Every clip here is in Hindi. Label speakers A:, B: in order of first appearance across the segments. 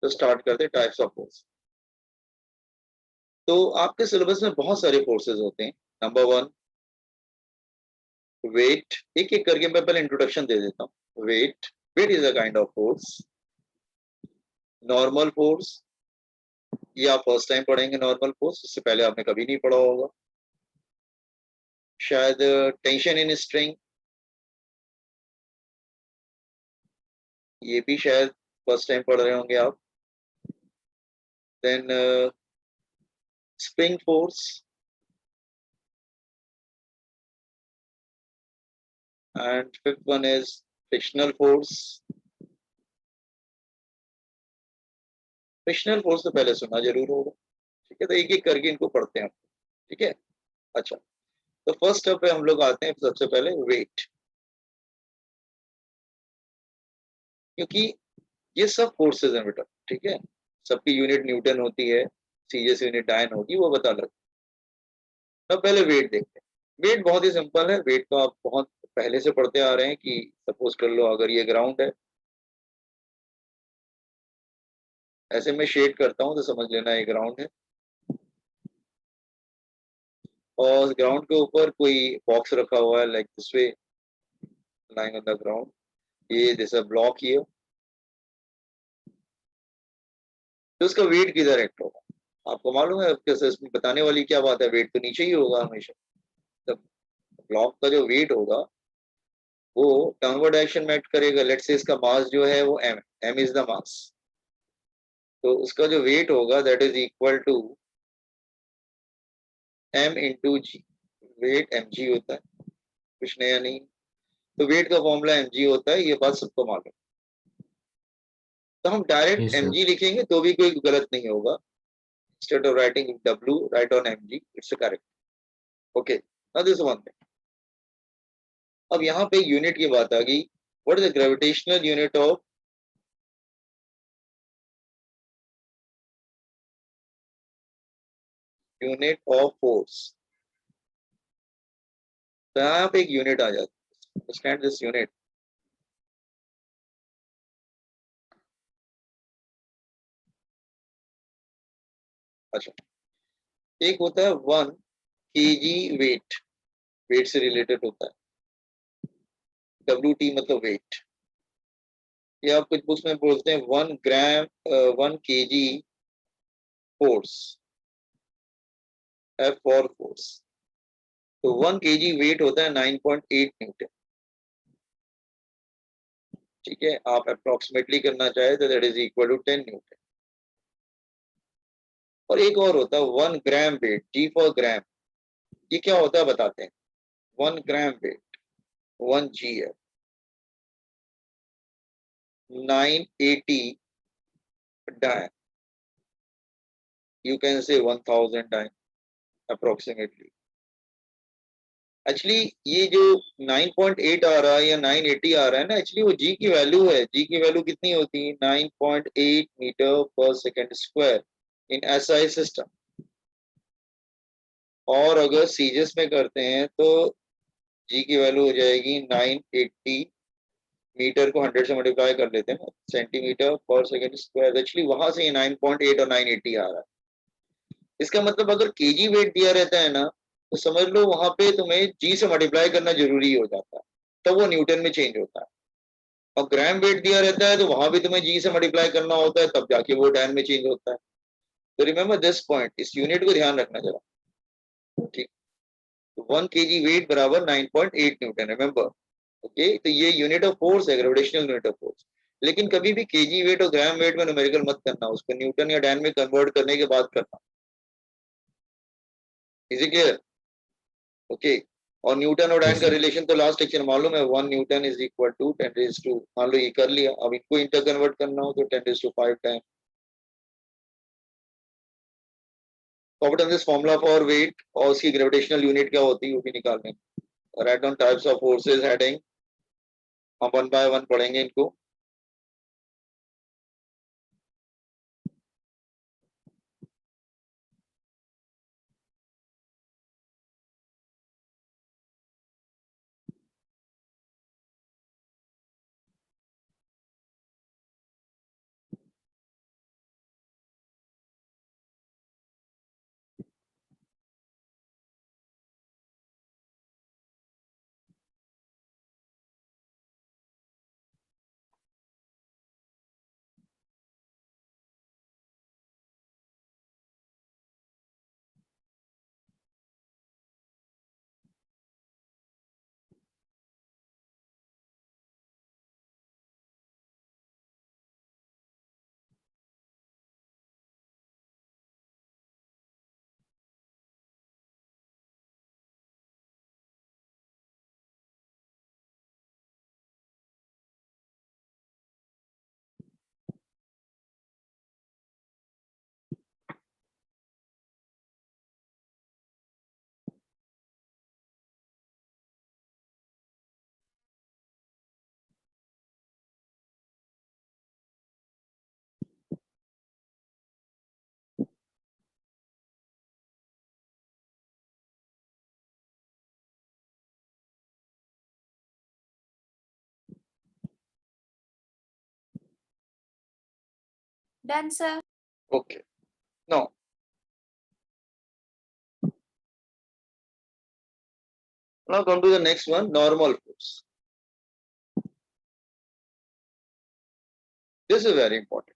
A: तो स्टार्ट करते हैं टाइप्स ऑफ फोर्स। तो आपके सिलेबस में बहुत सारे फोर्सेस होते हैं। Number one, weight. एक एक करके मैं पहले इंट्रोडक्शन दे देता हूँ। Weight, weight is a kind of force. Normal force, ये आप फर्स्ट टाइम पढ़ेंगे। नॉर्मल फोर्स, इससे पहले आपने कभी नहीं पढ़ा होगा शायद। टेंशन इन स्ट्रिंग, ये भी शायद फर्स्ट टाइम पढ़ रहे होंगे आप। Then spring force, and fifth one is frictional force. Frictional force तो पहले सुना जरूर होगा, ठीक है। तो एक एक करके इनको पढ़ते हैं, ठीक है। अच्छा, तो फर्स्ट स्टेप पे हम लोग आते हैं सबसे पहले वेट, क्योंकि ये सब फोर्सेज हैं बेटा, ठीक है। सबकी यूनिट न्यूटन होती है, सीजीएस यूनिट डायन होगी, वो बता लग। तो पहले वेट देखते हैं। वेट बहुत ही सिंपल है। वेट तो आप बहुत पहले से पढ़ते आ रहे हैं कि सपोज कर लो अगर ये ग्राउंड है, ऐसे में शेड करता हूं तो समझ लेना ये ग्राउंड है, और ग्राउंड के ऊपर कोई बॉक्स रखा हुआ है like this way, line on the ground, ये जैसा ब्लॉक ये, तो उसका वेट किधर एक्ट होगा आपको मालूम है। कैसे इसमें बताने वाली क्या बात है, वेट तो नीचे ही होगा हमेशा। तो ब्लॉक का जो वेट होगा वो डाउनवर्ड डायरेक्शन में एक्ट करेगा। लेट्स से इसका मास जो है वो m, m is the mass, तो उसका जो वेट होगा that is equal to m into G. Weight mg होता है, कुछ नया नहीं। तो वेट का फॉर्मूला mg होता है, ये बात सबको मालूम। तो हम डायरेक्ट
B: यस सर।
A: mg लिखेंगे तो भी कोई गलत नहीं होगा। Instead of writing w, right on mg, it's correct. Okay, now this one thing. अब यहाँ पे यूनिट की बात आ गई। What is the gravitational unit of, unit of force. तो यहाँ पे एक यूनिट आ जाती है, अंडरस्टैंड दिस यूनिट। अच्छा, एक होता है 1 kg वेट, वेट से रिलेटेड होता है। WT मतलब वेट, या आप कुछ बुक्स में बोलते हैं 1 ग्राम, 1 kg force, F for force. तो 1 kg वेट होता है 9.8 न्यूटन, ठीक है। आप अप्रोक्सीमेटली करना चाहे तो that is equal to 10 newton. और एक और होता है 1 gram weight, G for gram. ये क्या होता है बताते हैं। 1 ग्राम वेट 1 G है, 980 डायन, यू कैन से 1000 डायन अप्रोक्सीमेटली। एक्चुअली ये जो 9.8 आ रहा है या 980 आ रहा है ना, एक्चुअली वो जी की वैल्यू है। जी की वैल्यू कितनी होती है, 9.8 मीटर पर second square in SI system. और अगर सीजीएस में करते हैं तो जी की वैल्यू हो जाएगी 980, मीटर को 100 से मल्टीप्लाई कर लेते हैं ना, सेंटीमीटर पर सेकेंड स्क्वायर। एक्चुअली वहां से ये 9.8 और 980 आ रहा है। इसका मतलब अगर केजी वेट दिया रहता है ना, तो समझ लो वहां पे तुम्हें जी से मल्टीप्लाई करना जरूरी हो जाता है, तब वो न्यूटन में चेंज होता है। और ग्राम वेट दिया रहता है तो वहां भी तुम्हें जी से मल्टीप्लाई करना होता है, तब जाके वो डायन में चेंज होता है। तो रिमेम्बर दिस पॉइंट, इस यूनिट को ध्यान रखना जरा, ठीक। तो 1 kg वेट बराबर 9.8 न्यूटन, रिमेम्बर। ओके, तो ये यूनिट ऑफ फोर्स है, ग्रेविटेशनल यूनिट ऑफ फोर्स। लेकिन कभी भी केजी वेट और ग्राम वेट में न्यूमेरिकल मत करना, उसको न्यूटन या डायन में कन्वर्ट करने के बाद करना। Is it clear? ओके। और न्यूटन और डायन
B: यस
A: का
B: सर।
A: रिलेशन तो लास्ट लेक्चर मालूम है, 1 न्यूटन इज इक्वल टू 10⁻²। मान लो ये कर लिया, अब इनको इंटर कन्वर्ट करना हो तो 10⁵ time. Competence this formula for wait, और उसकी ग्रेविटेशनल यूनिट क्या होती है वो भी निकालने। Right on types of forces heading, हम 1 बाय 1 पढ़ेंगे इनको।
B: Done, sir.
A: Okay. Now, come to the next one, normal force. This is very important.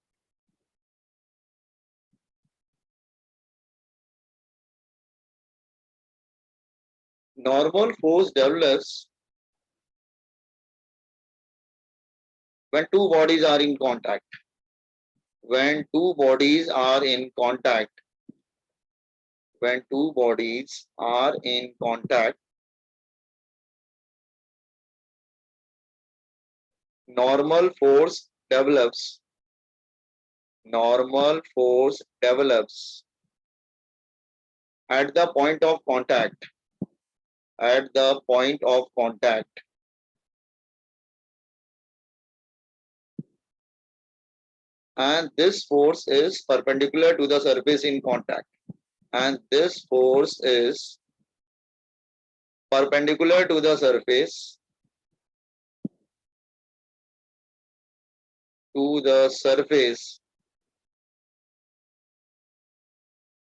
A: Normal force develops when two bodies are in contact. When two bodies are in contact, when two bodies are in contact, normal force develops. Normal force develops at the point of contact. At the point of contact. And this force is perpendicular to the surface in contact. And this force is perpendicular to the surface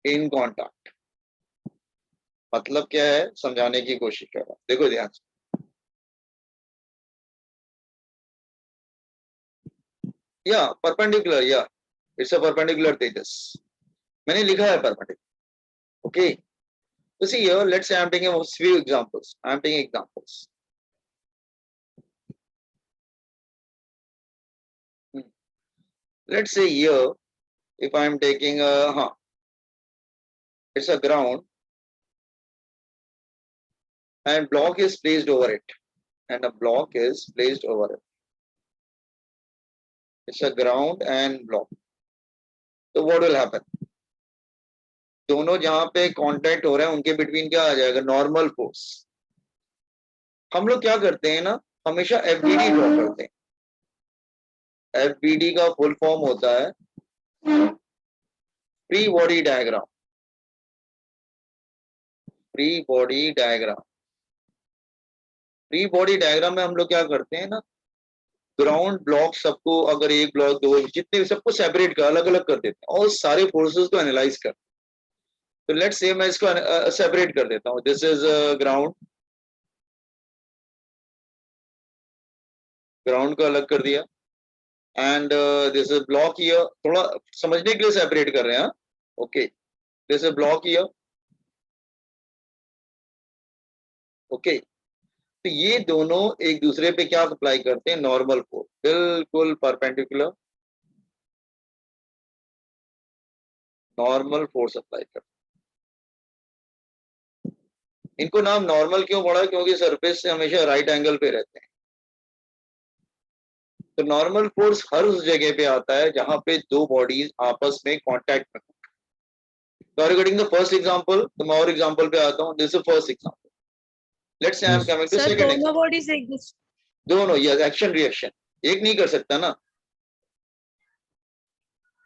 A: in contact. मतलब क्या है समझाने की कोशिश कर रहा हूं, देखो ध्यान से. Yeah, perpendicular, yeah, it's a perpendicular Tejas. मैंने लिखा है perpendicular. Okay, so see here, let's say I'm taking a few examples. Let's say here, if I'm taking a, it's a ground and block is placed over it. It's a ground and block. So what will happen? दोनों जहां पे कांटेक्ट हो रहे हैं उनके बिटवीन क्या आ जाएगा? Normal force. हम लोग क्या करते हैं ना, हमेशा एफबीडी ड्रॉ करते हैं. एफबीडी का फुल फॉर्म होता है free body diagram. Free body diagram में हम लोग क्या करते हैं ना, ग्राउंड ब्लॉक सबको, अगर एक ब्लॉक दो जितने सबको सेपरेट कर अलग अलग कर देते हैं और सारे फोर्सेस को एनालाइज करते हैं. तो लेट्स से मैं इसको सेपरेट कर देता हूं. दिस इज ग्राउंड को अलग कर दिया and this is block here. थोड़ा समझने के लिए सेपरेट कर रहे हैं. Okay, this is block here. Okay, तो ये दोनों एक दूसरे पे क्या अप्लाई करते हैं? नॉर्मल फोर्स, बिल्कुल परपेंडिकुलर नॉर्मल फोर्स अप्लाई करते हैं. इनको नाम नॉर्मल क्यों पड़ा? क्योंकि सरफेस से हमेशा राइट एंगल पे रहते हैं. तो नॉर्मल फोर्स हर उस जगह पे आता है जहां पे दो बॉडीज आपस में कांटेक्ट में. तो रिगार्डिंग द फर्स्ट एग्जांपल, तो मैं और एग्जांपल पे आता हूं. This is first example. Let's say I am coming to second example.
B: दोनों बॉडीज एक दूसरे,
A: दोनों, यस, एक्शन रिएक्शन. एक नहीं कर सकता ना.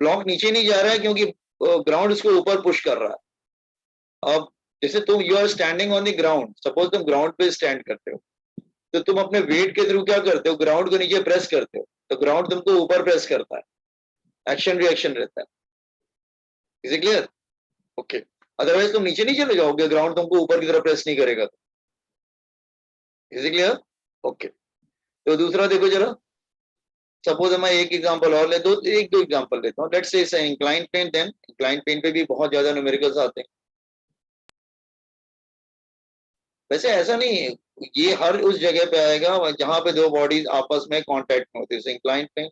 A: ब्लॉक नीचे नहीं जा रहा है क्योंकि ग्राउंड उसको ऊपर पुश कर रहा है. अब जैसे तुम you are standing on the ground, suppose तुम ग्राउंड पे स्टैंड करते हो, तो तुम अपने वेट के थ्रू क्या करते हो? ग्राउंड को नीचे प्रेस करते हो, तो ग्राउंड तुमको ऊपर प्रेस करता है. एक्शन रिएक्शन रहता है. Is it clear? Okay. Otherwise तुम नीचे नहीं चले जाओगे, ग्राउंड तुमको ऊपर की तरफ प्रेस नहीं करेगा. Is it clear? ओके. तो दूसरा देखो जरा. सपोज मैं एक एग्जांपल और ले दो, एक दो एग्जांपल लेता हूँ. Let's say incline plane. Then incline plane पे भी बहुत ज्यादा न्यूमेरिकल्स आते हैं. वैसे ऐसा नहीं है, ये हर उस जगह पे आएगा जहां पे दो बॉडीज आपस में कांटेक्ट में होती है. Incline plane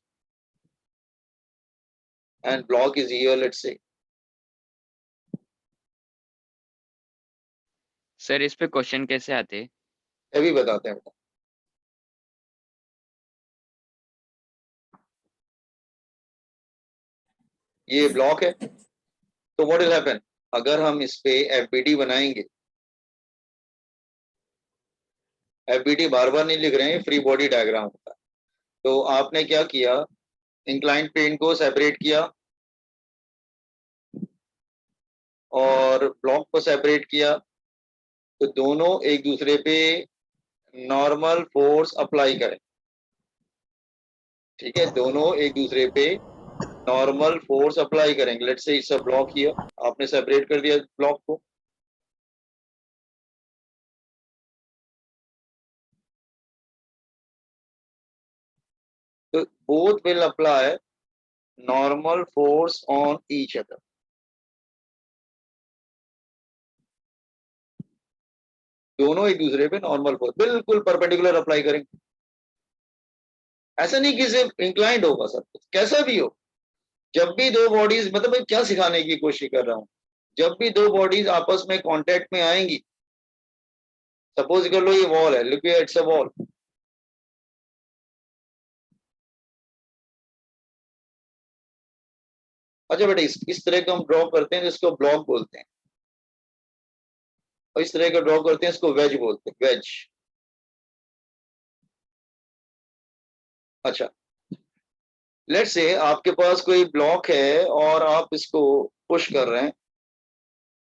A: and block is here. Let's say
C: sir इस पे क्वेश्चन कैसे आते हैं?
A: अभी बताते हैं. ये ब्लॉक है, तो व्हाट विल हैपन? अगर हम इस पे एफबीडी बनाएंगे, एफबीडी बार बार नहीं लिख रहे हैं, फ्री बॉडी डायग्राम होता है. तो आपने क्या किया? इंक्लाइन प्लेन को सेपरेट किया और ब्लॉक को सेपरेट किया, तो दोनों एक दूसरे पे नॉर्मल फोर्स अप्लाई करें. ठीक है, दोनों एक दूसरे पे नॉर्मल फोर्स अप्लाई करेंगे. Let's say it's a block here, आपने सेपरेट कर दिया ब्लॉक को. तो both will apply normal force on each other. दोनों एक दूसरे पे नॉर्मल फोर्स बिल्कुल परपेंडिकुलर अप्लाई करेंगे. ऐसा नहीं कि सिर्फ इंक्लाइंड होगा सब कुछ, कैसा भी हो. जब भी दो बॉडीज, मतलब मैं क्या सिखाने की कोशिश कर रहा हूं, जब भी दो बॉडीज आपस में कांटेक्ट में आएंगी, सपोज कर लो ये वॉल है, look here, it's a wall. अच्छा बेटा, इस तरह का हम ड्रॉ करते हैं जिसको ब्लॉक बोलते हैं, और इस तरह का ड्रॉ करते हैं इसको वेज बोलते हैं, वेज. अच्छा, लेट्स से आपके पास कोई ब्लॉक है और आप इसको पुश कर रहे हैं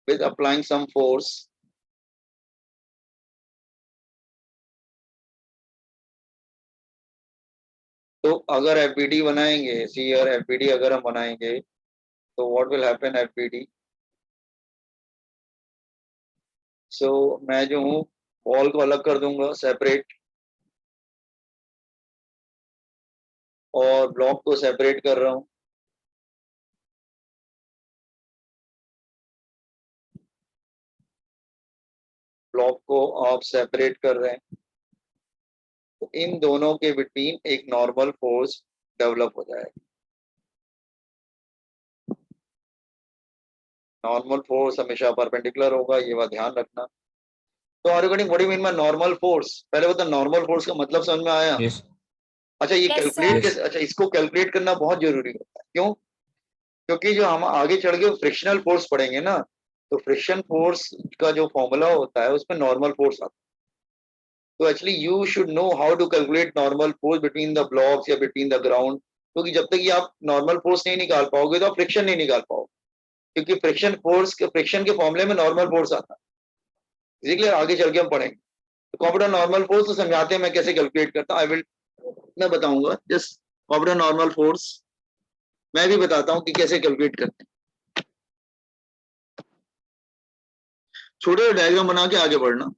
A: विद अप्लाइंग सम फोर्स. तो अगर एफबीडी बनाएंगे, सी और एफबीडी अगर हम बनाएंगे, तो व्हाट विल हैपन एफबीडी. सो मैं जो हूँ वॉल को अलग कर दूंगा, सेपरेट, और ब्लॉक को सेपरेट कर रहा हूं. ब्लॉक को आप सेपरेट कर रहे हैं, तो इन दोनों के बिटवीन एक नॉर्मल फोर्स डेवलप हो जाएगा. नॉर्मल फोर्स हमेशा परपेंडिकुलर होगा, ये बात ध्यान रखना. तो are you getting what you mean by normal force? पहले बता, नॉर्मल फोर्स का मतलब समझ में आया?
D: Yes.
A: अच्छा, ये
B: Yes,
A: कैलकुलेट
B: sir.
A: कैसे, अच्छा इसको कैलकुलेट करना बहुत जरूरी होता है. क्यों? क्योंकि जो हम आगे चढ़ के फ्रिक्शनल फोर्स पढ़ेंगे ना, तो फ्रिक्शन फोर्स का जो फॉर्मूला होता है उसमें नॉर्मल फोर्स आता है. तो actually you should know how to calculate normal force between the blocks या बिटवीन द ग्राउंड. क्योंकि जब तक ये आप नॉर्मल फोर्स नहीं निकाल पाओगे तो आप फ्रिक्शन नहीं निकाल पाओगे, क्योंकि फ्रिक्शन के फॉर्मूले में नॉर्मल फोर्स आता है. इसलिए आगे चल के हम पढ़ेंगे. तो कंप्यूटर नॉर्मल फोर्स तो समझाते हैं, मैं कैसे कैलकुलेट करता हूँ, मैं बताऊंगा. जस्ट कंप्यूटर नॉर्मल फोर्स मैं भी बताता हूँ कि कैसे कैलकुलेट करते हैं. छोटे डायग्राम बना के आगे बढ़ना.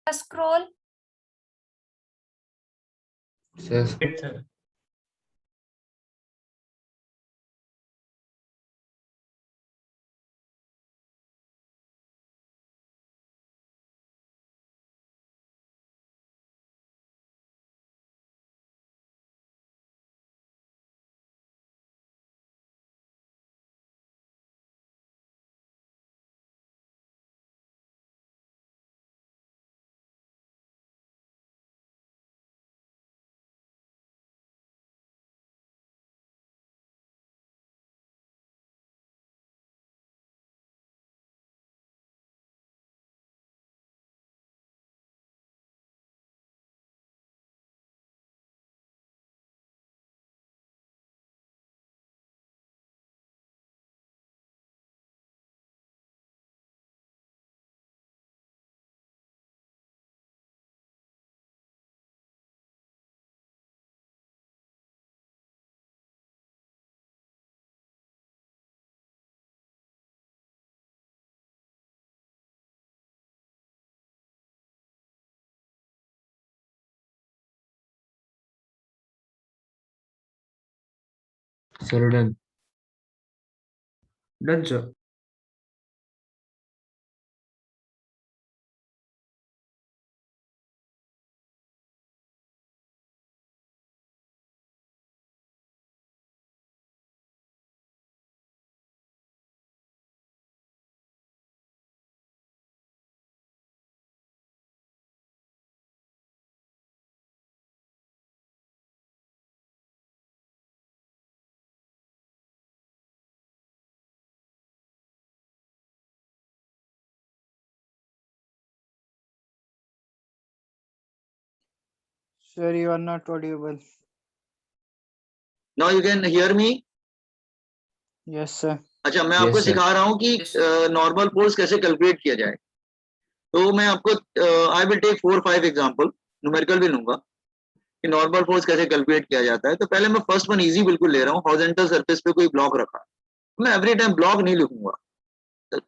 B: Scroll.
D: Yes. Sir, done. Done, sir. Sir, you are not audible.
A: Now you can hear me?
D: Yes, sir.
A: अच्छा, मैं आपको
E: Yes, sir.
A: सिखा रहा हूँ कि नॉर्मल फोर्स कैसे कैलकुलेट किया जाए। तो मैं आपको I will take 4-5 example, numerical भी लूंगा कि नॉर्मल फोर्स कैसे कैलकुलेट किया जाता है। तो पहले मैं फर्स्ट वन इजी बिल्कुल ले रहा हूँ। हॉरिजॉन्टल सरफेस पे कोई ब्लॉक रखा, मैं एवरी टाइम ब्लॉक नहीं लिखूंगा,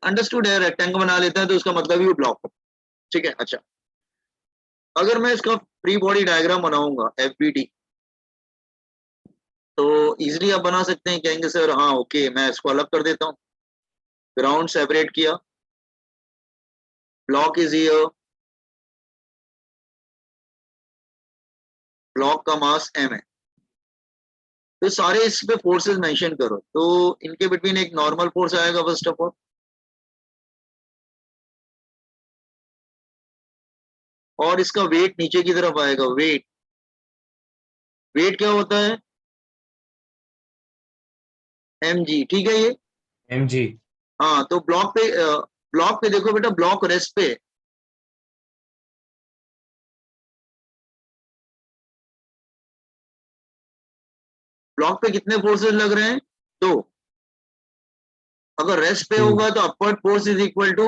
A: अंडरस्टूड है। रेक्टेंगल बना लेते हैं तो उसका मतलब ही वो ब्लॉक हो, ठीक है। अच्छा, अगर मैं इसका फ्री बॉडी डायग्राम बनाऊंगा FBD, तो इजीली आप बना सकते हैं। कहेंगे सर हाँ ओके, मैं इसको अलग कर देता हूँ। ग्राउंड सेपरेट किया, ब्लॉक इज हियर, ब्लॉक का मास m है। तो सारे इस पे फोर्सेस मेंशन करो, तो इनके बिटवीन एक नॉर्मल फोर्स आएगा फर्स्ट ऑफ ऑल, और इसका वेट नीचे की तरफ आएगा। वेट, वेट क्या होता है? mg, ठीक है ये।
E: mg.
A: हाँ, तो ब्लॉक पे देखो बेटा, ब्लॉक रेस्ट पे, ब्लॉक पे कितने फोर्सेस लग रहे हैं? 2। अगर रेस्ट पे
E: 2.
A: होगा तो upward force is equal to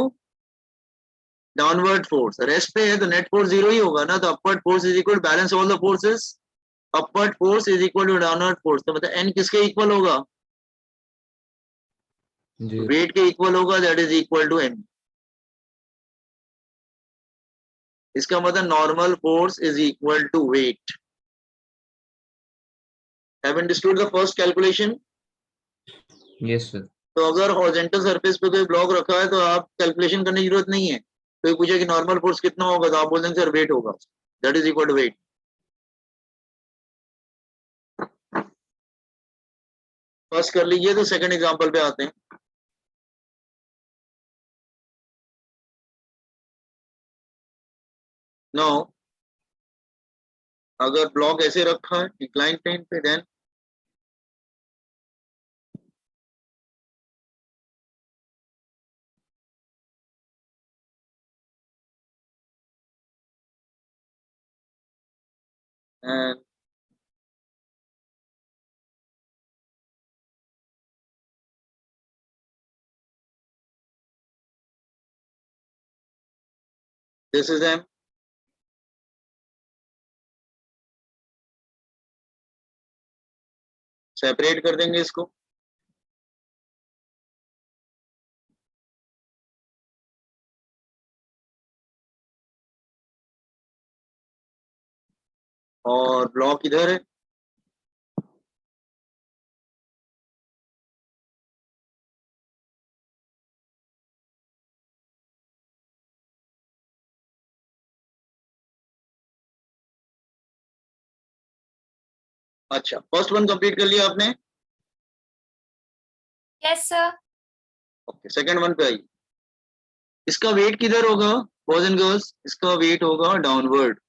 A: downward force. Rest पे है तो नेट फोर्स 0 ही होगा ना, तो upward force is equal balance all the forces, upward force is equal to downward force. तो मतलब n किसके इक्वल होगा?
E: जी.
A: वेट के इक्वल होगा, that is equal to n। इसका मतलब normal force is equal to weight. Have understood the first calculation?
E: Yes, sir.
A: तो अगर हॉरिजॉन्टल सरफेस पे कोई ब्लॉक रखा है तो आप कैलकुलेशन करने की जरूरत नहीं है। कोई पूछे कि नॉर्मल फोर्स कितना होगा, तो आप बोल देंगे सर वेट होगा, that is equal to weight. First कर लीजिए, तो सेकंड एग्जांपल पे आते हैं। नाउ अगर ब्लॉक ऐसे रखा है इंक्लाइन प्लेन पे, then and this is m। Separate कर देंगे इसको, और ब्लॉक इधर है। अच्छा, फर्स्ट वन कंप्लीट कर लिया आपने?
B: Yes, sir.
A: Okay, second one पे आइए। इसका वेट किधर होगा बॉयज एंड गर्ल्स? इसका वेट होगा डाउनवर्ड।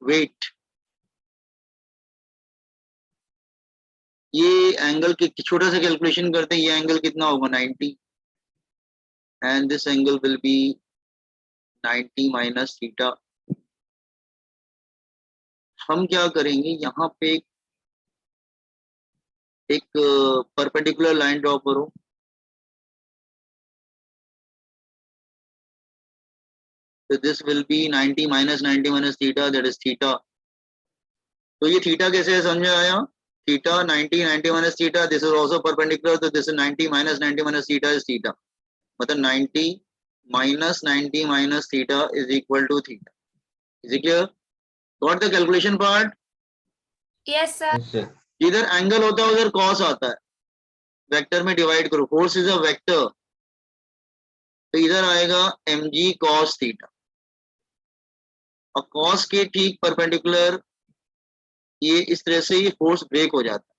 A: वेट, ये एंगल के छोटा सा कैलकुलेशन करते हैं। ये एंगल कितना होगा? 90, and this angle will be 90 minus theta. हम क्या करेंगे, यहाँ पे एक परपेंडिकुलर लाइन ड्रॉ करो। तो this will be 90 minus theta, that is theta. तो ये थीटा कैसे है समझ में आया? Theta 90 minus theta, this is also perpendicular, तो this is 90 minus theta is theta. मतलब 90 minus theta is equal to theta. Is it clear? Got the calculation part?
B: Yes, sir.
E: Yes, sir.
A: जिधर एंगल होता है उधर कॉस आता है। वेक्टर में डिवाइड करो, फोर्स इज अ वेक्टर, तो इधर आएगा mg cos थीटा। और कॉस के ठीक परपेंडिकुलर ये इस तरह से ये फोर्स ब्रेक हो जाता है।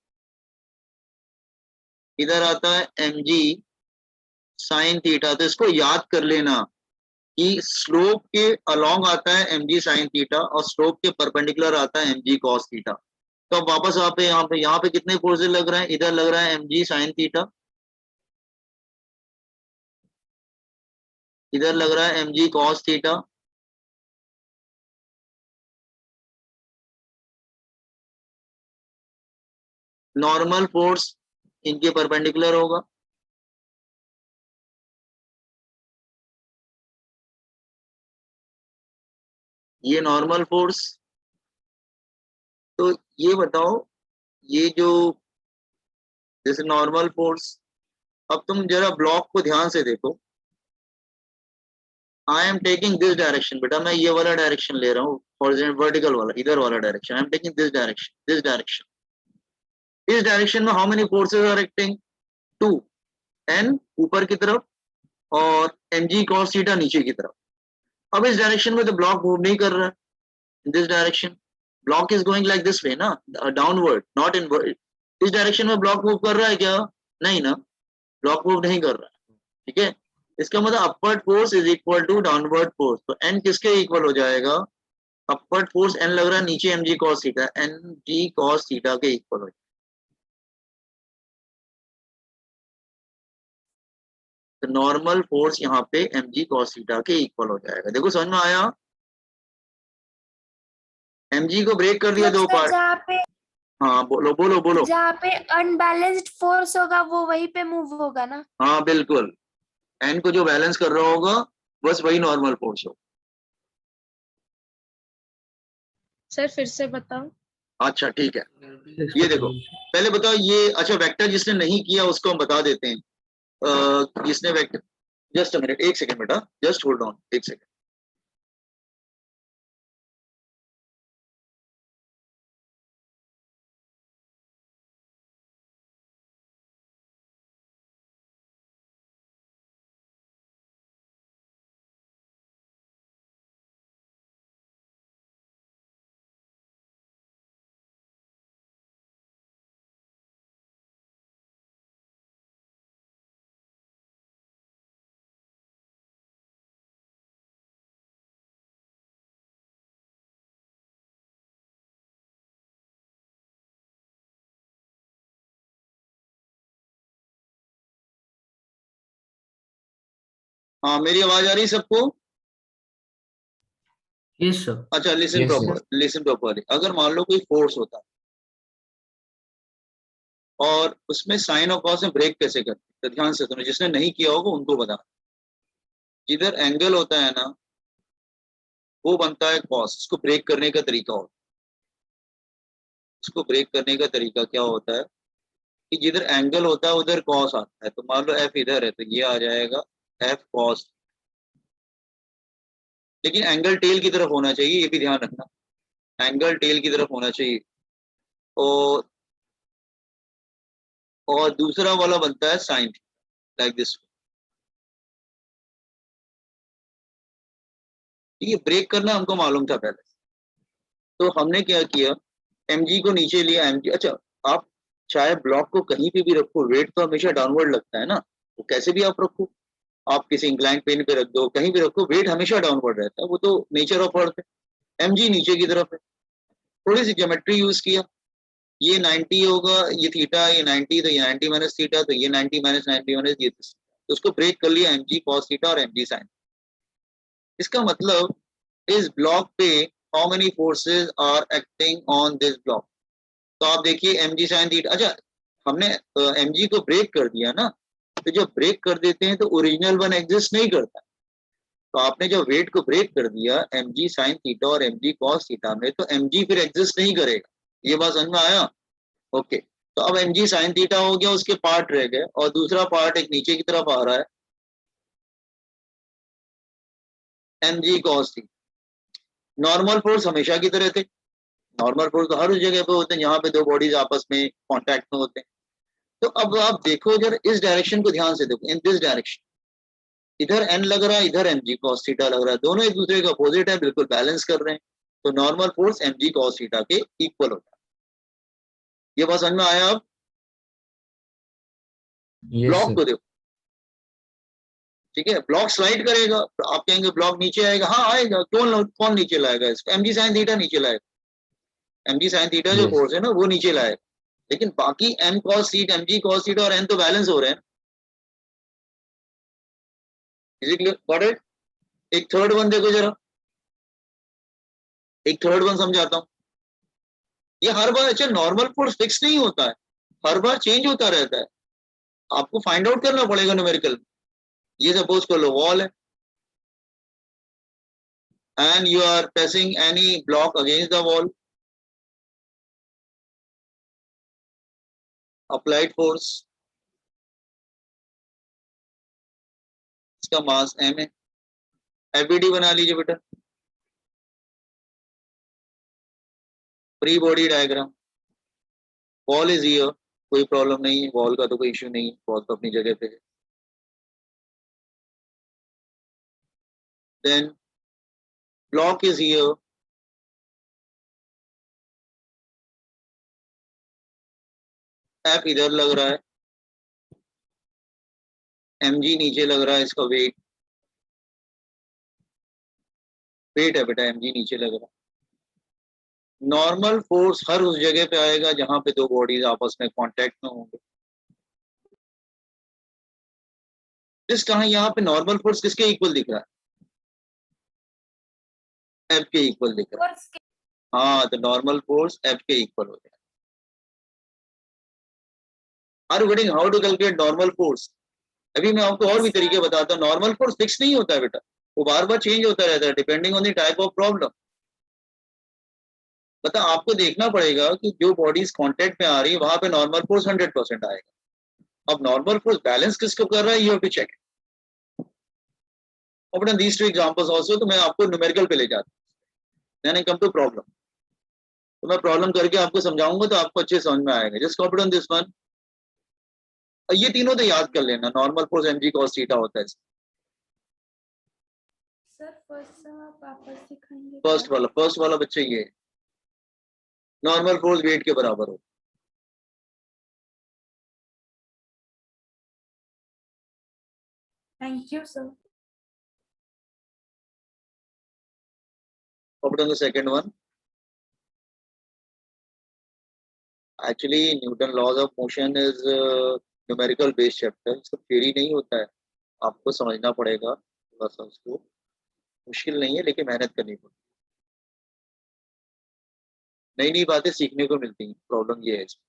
A: इधर आता है mg sin थीटा। तो इसको याद कर लेना कि स्लोप के अलोंग आता है mg sin थीटा और स्लोप के परपेंडिकुलर आता है mg cos थीटा। तो अब वापस यहाँ पे कितने फोर्सेस लग रहे हैं? इधर लग रहा है mg sin थीटा, इधर लग रहा है mg cos theta, normal force इनके परपेंडिकुलर होगा, ये नॉर्मल फोर्स। तो ये बताओ, ये जो जैसे नॉर्मल फोर्स, अब तुम जरा ब्लॉक को ध्यान से देखो, आई एम टेकिंग दिस डायरेक्शन, बेटा मैं ये वाला डायरेक्शन ले रहा हूँ, हॉरिजॉन्टल वर्टिकल वाला, इधर वाला direction, I am taking this direction, this direction. इस डायरेक्शन में how many forces are acting? 2, n ऊपर की तरफ और mg cos थीटा नीचे की तरफ। अब इस डायरेक्शन में तो ब्लॉक मूव नहीं कर रहा है, in this direction block is going like this way ना, डाउनवर्ड नॉट इनवर्ड। इस डायरेक्शन में ब्लॉक मूव कर रहा है क्या? नहीं ना, ब्लॉक मूव नहीं कर रहा है, ठीक है। इसका मतलब upward force is equal to downward force, तो n किसके इक्वल हो जाएगा? अपवर्ड फोर्स n लग रहा है नीचे mg cos theta, mg cos theta के इक्वल हो जाएगा। तो नॉर्मल फोर्स यहाँ पे mg cos थीटा के इक्वल हो जाएगा। देखो समझ में आया? mg को ब्रेक कर दिया
B: मतलब
A: दो
B: सर
A: पार्ट।
B: जहाँ पे
A: हाँ बोलो बोलो बोलो।
B: जहाँ पे अनबैलेंस्ड फोर्स होगा वो वहीं पे मूव होगा ना।
A: हाँ बिल्कुल, n को जो बैलेंस कर रहा होगा बस वही नॉर्मल फोर्स हो।
F: सर फिर से बताओ।
A: अच्छा ठीक है, ये देखो पहले बताओ ये, अच्छा वेक्टर जिसने नहीं किया उसको हम बता देते हैं। जिसने वेक्टर, जस्ट अ मिनट, एक सेकंड बेटा, जस्ट होल्ड ऑन एक सेकंड। हाँ मेरी आवाज आ रही है सबको?
E: Yes, sir.
A: अच्छा listen
E: Yes,
A: proper, listen properly. अगर मान लो कोई फोर्स होता और उसमें साइन और कॉस में ब्रेक कैसे करते, तो ध्यान से सुनो, जिसने नहीं किया होगा उनको बता। जिधर एंगल होता है ना वो बनता है कॉस, उसको ब्रेक करने का तरीका होता है। उसको ब्रेक करने का तरीका क्या होता है कि जिधर एंगल होता है उधर कॉस आता है। तो मान लो एफ इधर है तो ये आ जाएगा एफ कॉस, लेकिन एंगल टेल की तरफ होना चाहिए, ये भी ध्यान रखना, एंगल टेल की तरफ होना चाहिए। और दूसरा वाला बनता है साइन, लाइक दिस। ये ब्रेक करना हमको मालूम था पहले, तो हमने क्या किया, mg को नीचे लिया, mg। अच्छा आप चाहे ब्लॉक को कहीं पे भी रखो, वेट तो हमेशा डाउनवर्ड लगता है ना, तो कैसे भी आप रखो, आप किसी इंक्लाइन प्लेन पे रख दो, कहीं भी रखो, वेट हमेशा डाउनवर्ड रहता है, वो तो नेचर ऑफ अर्थ है। mg नीचे की तरफ है, थोड़ी सी ज्योमेट्री यूज किया, ये 90 होगा, ये थीटा, ये 90, तो ये 90 माइनस थीटा, तो ये 90 माइनस 90 माइनस ये, तो उसको ब्रेक कर लिया mg cos थीटा और mg sin। इसका मतलब इस ब्लॉक पे how many forces are acting on this block. तो आप देखिए mg sin थीटा, अच्छा हमने mg को ब्रेक कर दिया ना, तो जब ब्रेक कर देते हैं तो ओरिजिनल वन एग्जिस्ट नहीं करता। तो आपने जब वेट को ब्रेक कर दिया mg sin थीटा और mg cos थीटा में, तो mg फिर एग्जिस्ट नहीं करेगा। ये बात समझ में आया? ओके, तो अब mg sin थीटा हो गया, उसके पार्ट रह गए, और दूसरा पार्ट एक नीचे की तरफ आ रहा है mg cos theta. Normal force हमेशा की तरह थे, नॉर्मल फोर्स तो हर उस जगह पे होते हैं जहां पे दो बॉडीज आपस में कांटेक्ट में होते हैं। तो अब आप देखो जरा इस डायरेक्शन को ध्यान से देखो, इन दिस डायरेक्शन, इधर n लग रहा है, इधर mg cos थीटा लग रहा है, दोनों एक दूसरे का अपोजिट है, बिल्कुल बैलेंस कर रहे हैं, तो normal force mg cos theta के इक्वल होता है। ये बात समझ में आया? अब
E: yes,
A: ब्लॉक
E: sir.
A: को देखो, ठीक है, ब्लॉक स्लाइड करेगा, आप कहेंगे ब्लॉक नीचे आएगा, हाँ आएगा, कौन नीचे लाएगा इसको? mg sin थीटा नीचे लाएगा, mg sin थीटा जो
E: Yes.
A: फोर्स है ना वो नीचे लाएगा, लेकिन बाकी m cos theta, mg cos theta और n तो बैलेंस हो रहे हैं। Is it clear? Got it? एक थर्ड वन देखो जरा, एक थर्ड वन समझाता हूं। ये हर बार अच्छा नॉर्मल फोर्स फिक्स नहीं होता है, हर बार चेंज होता रहता है, आपको फाइंड आउट करना पड़ेगा न्यूमेरिकल। ये सपोज कर लो वॉल है and you are pressing any block against the wall, applied force, इसका मास m है, एफबीडी बना लीजिए बेटा, free body diagram, wall is here, कोई प्रॉब्लम नहीं है, वॉल का तो कोई इश्यू नहीं है, वॉल तो अपनी जगह पे है। Then block is here, F इधर लग रहा है, mg नीचे लग रहा है, इसका वेट है बेटा, mg नीचे लग रहा है। नॉर्मल फोर्स हर उस जगह पे आएगा जहां पे दो बॉडीज आपस में कांटेक्ट में होंगे। जिस कहा यहाँ पे नॉर्मल फोर्स किसके इक्वल दिख रहा है? एफ के इक्वल दिख रहा है।
B: फोर्स के
A: हाँ, तो नॉर्मल फोर्स एफ के इक्वल हो जाएगा। Are you getting how to calculate normal force? अभी मैं आपको और भी
B: Yes,
A: तरीके
B: sir.
A: बताता हूँ। नॉर्मल फोर्स फिक्स नहीं होता है बेटा, वो बार बार चेंज होता रहता है depending on the type of problem. पता आपको देखना पड़ेगा कि जो बॉडीज कांटेक्ट में आ रही है वहां पे नॉर्मल फोर्स 100% आएगा। अब नॉर्मल फोर्स बैलेंस किसको कर रहा है, यू हैव टू चेक। अपने दीस टू एग्जांपल्स आल्सो, तो मैं आपको न्यूमेरिकल पे ले जाता हूं, then I come to problem. तो मैं प्रॉब्लम करके आपको समझाऊंगा तो आपको अच्छे समझ में आएगा। Just copy on this one, ये तीनों तो याद कर लेना। Normal force mg cos theta होता है।
B: सर फर्स्ट आप वापस सिखाएंगे
A: फर्स्ट वाला बच्चे ये नॉर्मल फोर्स वेट के बराबर हो।
B: Thank you sir.
A: Copy on the second one. Actually Newton laws of motion is numerical based chapter, इसका थ्योरी नहीं होता है, आपको समझना पड़ेगा थोड़ा सा उसको। मुश्किल नहीं है लेकिन मेहनत करनी पड़ेगी, नई नई बातें सीखने को मिलती हैं, प्रॉब्लम ये है इसमें।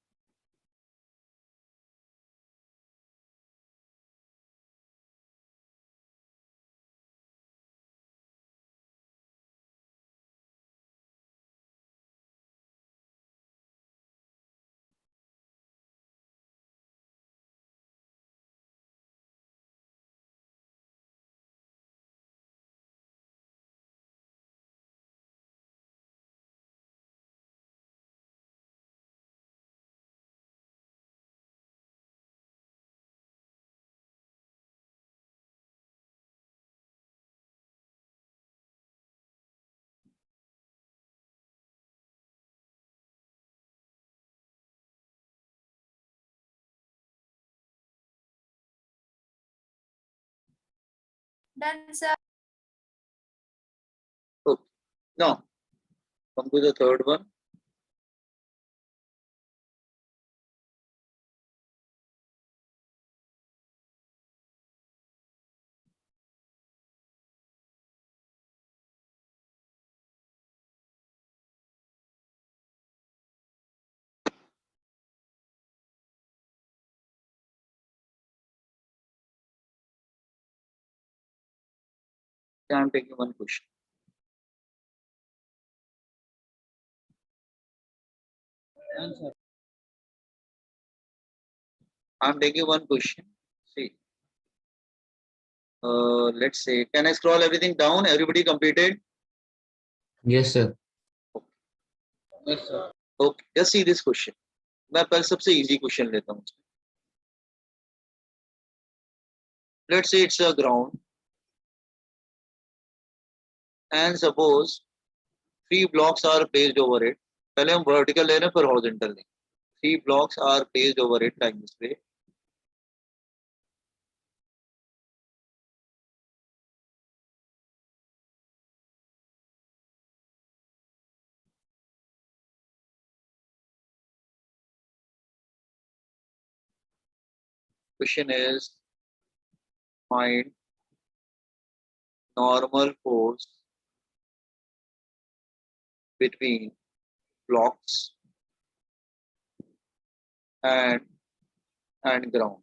B: Done sir.
A: Okay. Now come to the third one. I am taking one question. I am taking one question. See, let's say, can I scroll everything down? Everybody completed?
E: Yes, sir.
A: Okay, just see this question. मैं पहले सबसे easy question लेता हूँ। Let's say it's a ground, and suppose 3 blocks are placed over it. पहले हम vertical ले रहे हैं फिर horizontal लेंगे। 3 blocks are placed over it like this way. Question is find normal force between blocks and ground.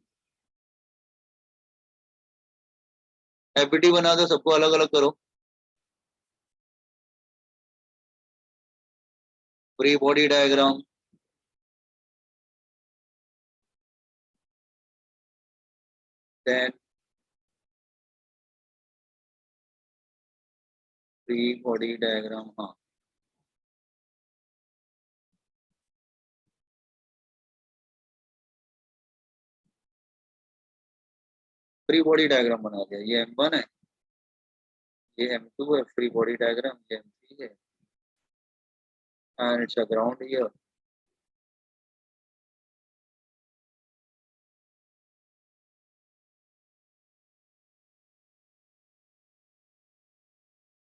A: FBT बना दो, सबको अलग अलग करो. Free body diagram. then free body diagram. हाँ, फ्री बॉडी डायग्राम बना दिया. ये M1 है, ये M2 है, फ्री बॉडी डायग्राम, ये M3 है, and it's a ground here.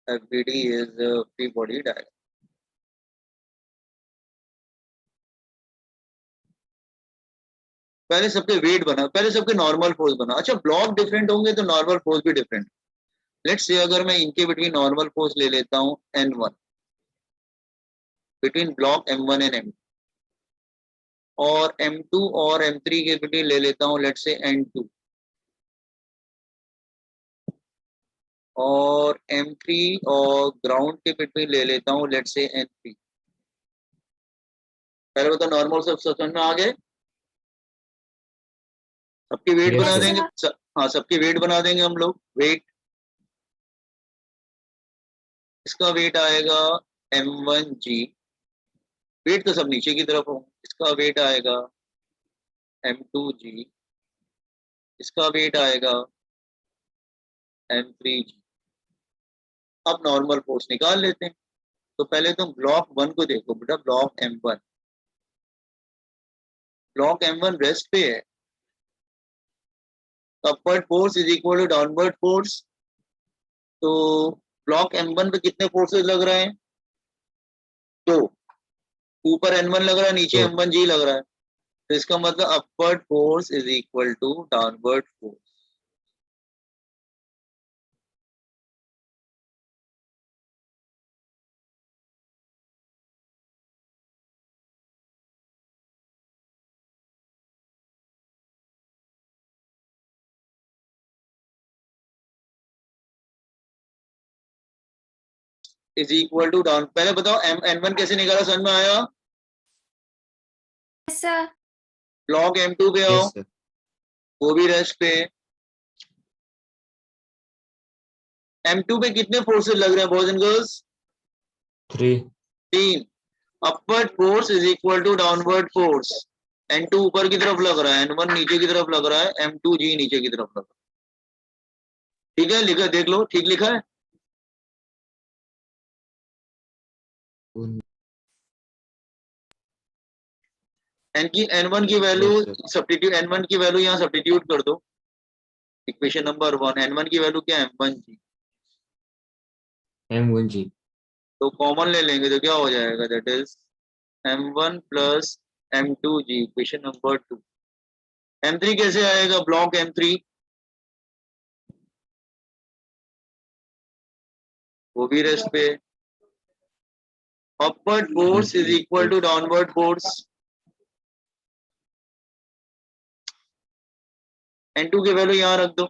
A: FBD is a free body diagram. पहले सबके वेट बना, पहले सबके नॉर्मल फोर्स बना. अच्छा, ब्लॉक डिफरेंट होंगे तो नॉर्मल फोर्स भी डिफरेंट. लेट्स से अगर मैं इनके बिटवीन नॉर्मल फोर्स ले लेता हूं N1 between block M1 and M2, और M2 और M3 के बिटवीन ले लेता हूं लेट्स से N2, और M3 और ग्राउंड के बिटवीन ले लेता हूं लेट्स से N3. पहले बताओ नॉर्मल सब समझ में आ गए? सबके वेट
E: Yes,
A: बना
E: sir.
A: देंगे. हाँ, सबके वेट बना देंगे हम लोग. वेट, इसका वेट आएगा M1G. वेट तो सब नीचे की तरफ हो. इसका वेट आएगा M2G. इसका वेट आएगा M3G. अब नॉर्मल फोर्स निकाल लेते हैं. तो पहले तुम ब्लॉक 1 को देखो बेटा. Block M1, block M1 rest पे है. Upward force is equal to downward force. तो ब्लॉक M1 पे कितने फोर्सेस लग रहे हैं? 2. ऊपर N1 लग रहा है, नीचे
E: दो.
A: M1G लग रहा है. तो इसका मतलब upward force is equal to downward force. Is equal to down. पहले बताओ N1 कैसे निकाला, समझ में आया?
B: Yes, sir.
A: ब्लॉक M2 पे आओ.
E: Yes, sir.
A: वो भी रेस्ट पे. M2 पे कितने फोर्सेस लग रहे हैं boys and girls?
E: 3.
A: 3. Upward force is equal to downward force. N2 ऊपर की तरफ लग रहा है, N1 नीचे की तरफ लग रहा है, M2G नीचे की तरफ लग रहा है. ठीक है, लिखा देख लो, ठीक लिखा है. N1 की value
E: Yes, sir.
A: Substitute, N1 की वैल्यू यहाँ सब्स्टिट्यूट कर दो. Equation number 1. N1 की वैल्यू क्या है? M1G.
E: M1G.
A: तो कॉमन ले लेंगे तो क्या हो जाएगा? That is M1 plus M2G. Equation number 2. M3 कैसे आएगा? ब्लॉक M3 वो भी रेस्ट पे. Upward force is equal to downward force. N2 की वैल्यू यहाँ रख दो.